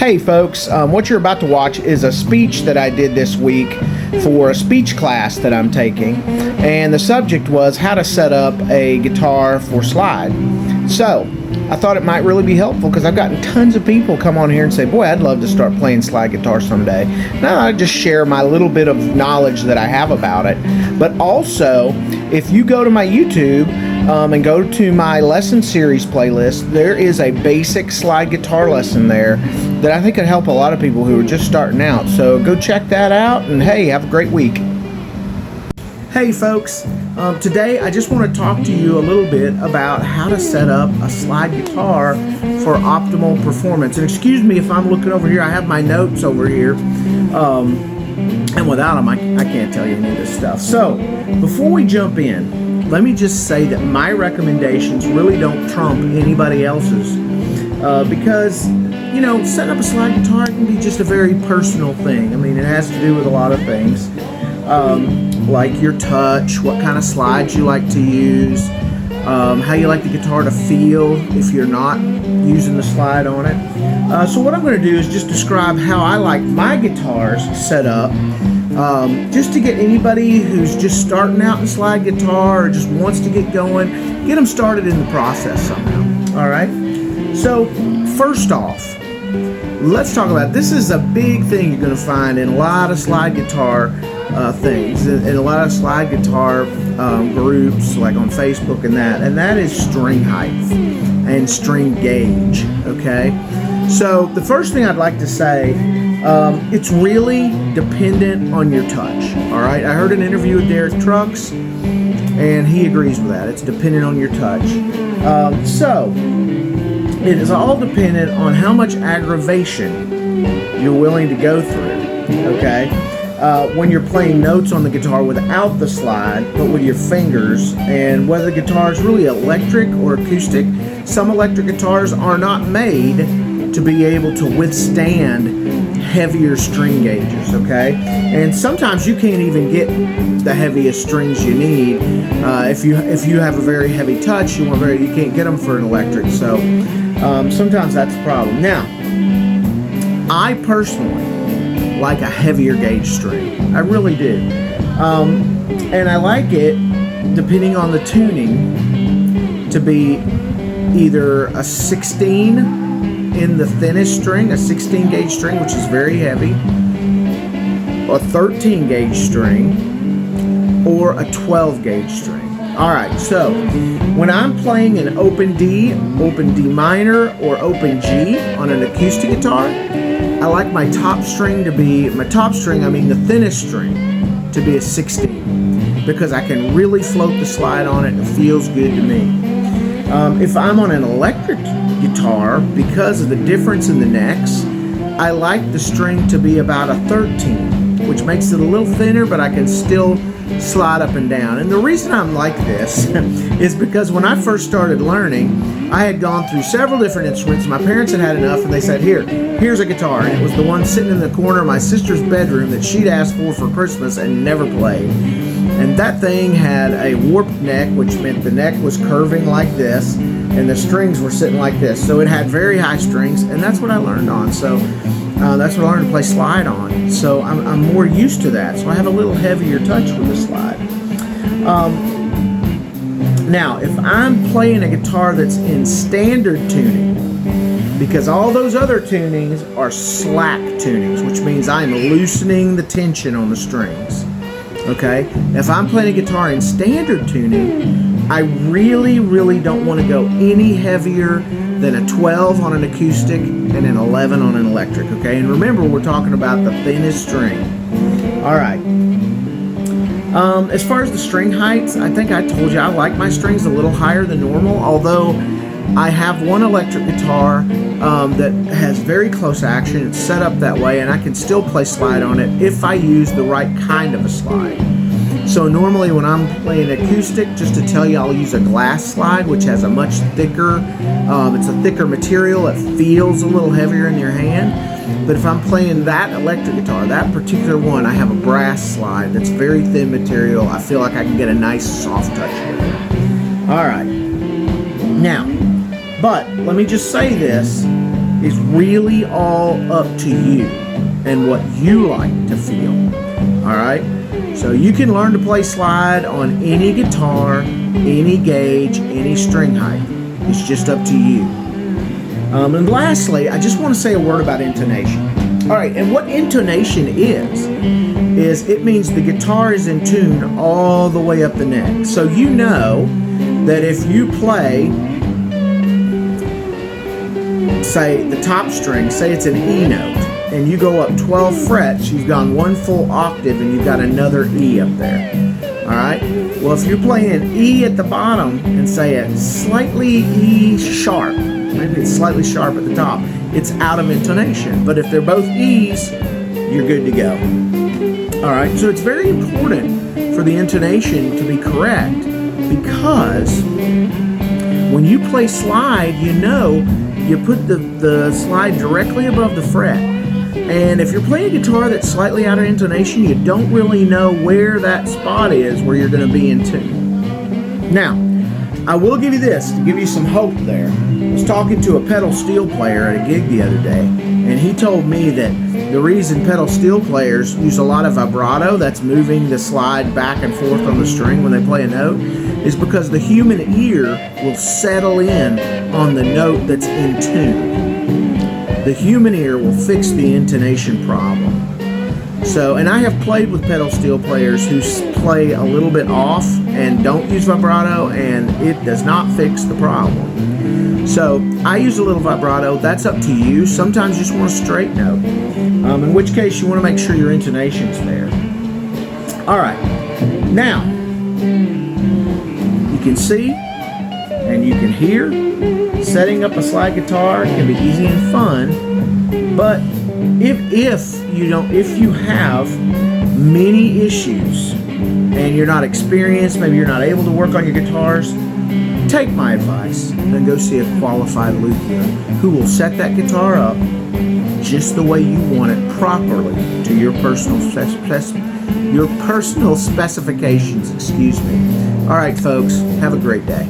Hey folks, what you're about to watch is a speech that I did this week for a speech class that I'm taking, and the subject was how to set up a guitar for slide. So I thought it might really be helpful because I've gotten tons of people come on here and say, boy, I'd love to start playing slide guitar someday. Now I just share my little bit of knowledge that I have about it. But also, if you go to my YouTube and go to my lesson series playlist, there is a basic slide guitar lesson there that I think could help a lot of people who are just starting out. So go check that out, and hey, have a great week. Hey folks, today I just want to talk to you a little bit about how to set up a slide guitar for optimal performance. And excuse me if I'm looking over here, I have my notes over here, and without them I can't tell you any of this stuff. So before we jump in, let me just say that my recommendations really don't trump anybody else's, because you know, setting up a slide guitar can be just a very personal thing. I mean, it has to do with a lot of things. Like your touch, what kind of slides you like to use, how you like the guitar to feel if you're not using the slide on it. So what I'm going to do is just describe how I like my guitars set up, just to get anybody who's just starting out in slide guitar or just wants to get going, get them started in the process somehow. All right. So first off, let's talk about, this is a big thing you're going to find in a lot of slide guitar things, in a lot of slide guitar groups like on Facebook and that is string height and string gauge. Okay, so the first thing I'd like to say, it's really dependent on your touch. All right, I heard an interview with Derek Trucks and he agrees with that. It's dependent on your touch. So it is all dependent on how much aggravation you're willing to go through. Okay, when you're playing notes on the guitar without the slide, but with your fingers, and whether the guitar is really electric or acoustic. Some electric guitars are not made to be able to withstand heavier string gauges, okay? And sometimes you can't even get the heaviest strings you need. If you have a very heavy touch, you can't get them for an electric. So sometimes that's a problem. Now, I personally like a heavier gauge string. I really do. And I like it, depending on the tuning, to be either a 16 in the thinnest string, a 16 gauge string, which is very heavy, a 13 gauge string, or a 12 gauge string. Alright, so when I'm playing an open D minor, or open G on an acoustic guitar, I like my top string to be, the thinnest string, to be a 16, because I can really float the slide on it and it feels good to me. If I'm on an electric guitar, because of the difference in the necks, I like the string to be about a 13, which makes it a little thinner, but I can still slide up and down. And the reason I'm like this is because when I first started learning, I had gone through several different instruments. My parents had enough, and they said, here's a guitar. And it was the one sitting in the corner of my sister's bedroom that she'd asked for Christmas and never played. And that thing had a warped neck, which meant the neck was curving like this, and the strings were sitting like this. So it had very high strings, and that's what I learned on. So that's what I learned to play slide on. So I'm more used to that. So I have a little heavier touch with the slide. Now, if I'm playing a guitar that's in standard tuning, because all those other tunings are slack tunings, which means I'm loosening the tension on the strings. Okay? If I'm playing a guitar in standard tuning, I really, really don't want to go any heavier than a 12 on an acoustic and an 11 on an electric. Okay? And remember, we're talking about the thinnest string. Alright. As far as the string heights, I think I told you I like my strings a little higher than normal, although I have one electric guitar that has very close action. It's set up that way, and I can still play slide on it if I use the right kind of a slide. So normally when I'm playing acoustic, just to tell you, I'll use a glass slide, which has a much thicker, it's a thicker material. It feels a little heavier in your hand. But if I'm playing that electric guitar, that particular one, I have a brass slide that's very thin material. I feel like I can get a nice soft touch with it. All right. Now, but let me just say this. is really all up to you and what you like to feel. All right? So you can learn to play slide on any guitar, any gauge, any string height. It's just up to you. And lastly, I just want to say a word about intonation. All right, and what intonation is it means the guitar is in tune all the way up the neck. So you know that if you play, say, the top string, say it's an E note, and you go up 12 frets, you've gone one full octave and you've got another E up there. All right? Well, if you're playing E at the bottom and say a slightly E sharp, maybe it's slightly sharp at the top, it's out of intonation. But if they're both E's, you're good to go. All right? So it's very important for the intonation to be correct, because when you play slide, you know you put the slide directly above the fret. And if you're playing a guitar that's slightly out of intonation, you don't really know where that spot is where you're going to be in tune. Now, I will give you this to give you some hope there. I was talking to a pedal steel player at a gig the other day, and he told me that the reason pedal steel players use a lot of vibrato, that's moving the slide back and forth on the string when they play a note, is because the human ear will settle in on the note that's in tune. The human ear will fix the intonation problem. So, and I have played with pedal steel players who play a little bit off and don't use vibrato, and it does not fix the problem. So, I use a little vibrato. That's up to you. Sometimes you just want a straight note, in which case you want to make sure your intonation's there. All right. Now, you can see and you can hear. Setting up a slide guitar can be easy and fun, but if you have many issues and you're not experienced, maybe you're not able to work on your guitars, take my advice and go see a qualified luthier who will set that guitar up just the way you want it, properly to your personal specifications. Excuse me. All right, folks, have a great day.